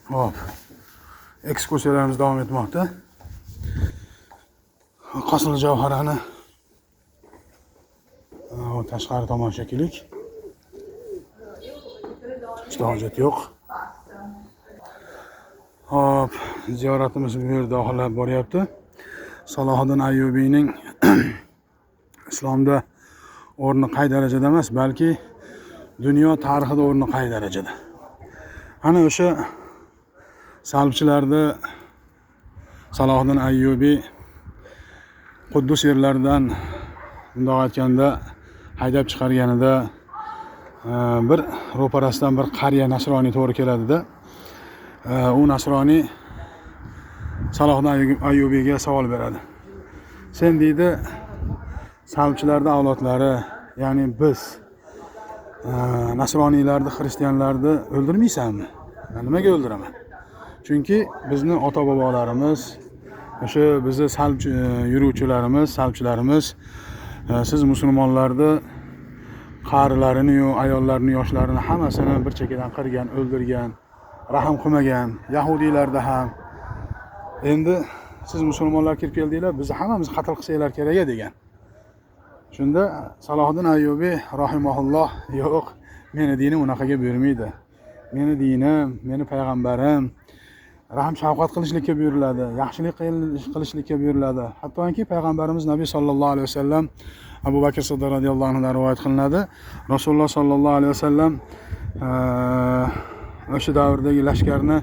Hop. Ekskursiyalarimiz davom etmoqda. Qosil Javharani tashqari tomon shekillik. Hech hojat yo'q. Hop, ziyoratimiz bu yerda oxirlab boryapti. Salohiddin Ayyubiyning islomda o'rni qay darajada emas, balki dunyo tarixida o'rni qay darajada. Ana o'sha salbchilarni Salohiddin Ayyubiy Quddus yerlaridan bundoq aytganda haydab chiqarganida bir ro'parasidan bir qariya nasroniy to'g'ri keladida, u nasroniy Salohiddin Ayyubiyga savol beradi. Sen deydi, salbchilarning avlodlari, ya'ni biz nasroniylarni, xristianlarni o'ldirmaysanmi? Men nimaga o'ldiraman? Chunki bizni ota-bobolarimiz, o'sha bizni salbchi yuruvchilarimiz, salbchilarimiz siz musulmonlarni qarilarini, ayollarini, yoshlarini hammasini bir chekkadan qirgan, o'ldirgan, rahm qilmagan. Yahudiylarda ham endi siz musulmonlar kirib keldinglar, bizni hammamizni qatl qilsanglar kerak degan. Shunda Salohiddin Ayyubiy rahimahulloh, yo'q, meni dinim unaqaga buyurmaydi. Meni dinim, meni payg'ambarim rahm shafqat qilishlikka buyuriladi, yaxshilik qilishlikka buyuriladi. Hattoki payg'ambarimiz Nabiy sallallohu alayhi vasallam Abu Bakr Siddiq radhiyallohu anhudan rivoyat qilinadi. Rasululloh sallallohu alayhi vasallam o'sha davrdagi lashkarni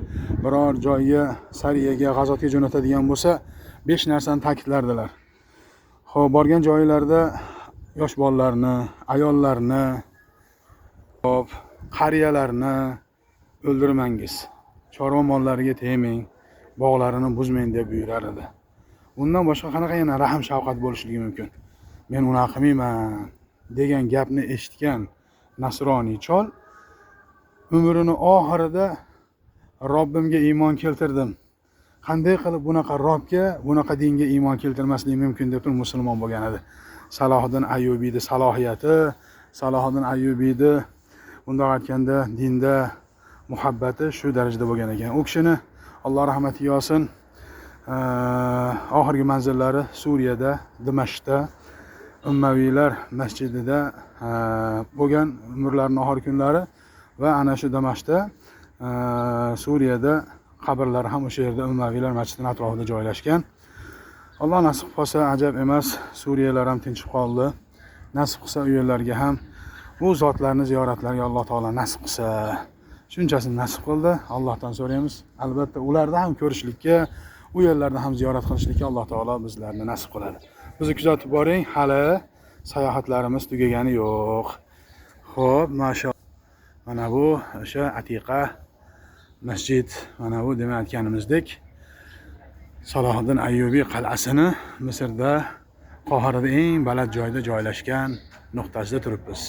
biror joyga, sariyaga, g'azotga jo'natadigan bo'lsa, 5 narsani ta'kidlardilar. Xo'p, borgan joylarda yosh bolalarni, ayollarni, hop, qariyalarni o'ldirmangiz. Chorva mollariga tegmang, bog'larini buzmang deb buyurar edi. Undan boshqa qanaqa yana rahm shafqat bo'lishligi mumkin? Men unaqa qilmayman degan gapni eshitgan nasroniy chol umrini oxirida Robbimga iymon keltirdim. Qanday qilib bunaqa Robbga, bunaqa dinga iymon keltirmaslik mumkin deb musulmon bo'lgan edi. Salohiddin Ayyubiyning salohiyati, Salohiddin Ayyubiyning bundoq aytganda dinda muhabbati shu darajada bo'lgan ekan. U kishini Alloh rahmatiga olsin, oxirgi manzillari Suriyada, Dimashqda, Ummaviylar masjidida bo'lgan umrlarining oxirgi kunlari va ana shu Dimashqda, Suriyada qabrlari ham o'sha yerda Ummaviylar masjidining atrofida joylashgan. Alloh nasib qilsa, ajab emas, Suriyalar ham tinchib qoldi. Nasib qilsa u yerlarga ham bu zotlarni ziyoratlariga Alloh taolo nasib qilsa, shunchasini nasib qildi. Allohdan so'raymiz. Albatta ularni ham ko'rishlikka, u yerlarda ham ziyorat qilishlikka Alloh taolo bizlarni nasib qiladi. Bizni kuzatib boring, hali sayohatlarimiz tugagani yo'q. Xo'p, mashallah. Mana bu o'sha atiqa masjid, mana bu demak aytganimizdek Salohiddin Ayyubiy qal'asini Misrda, Qohirada eng baland joyda joylashgan nuqtasida turibmiz.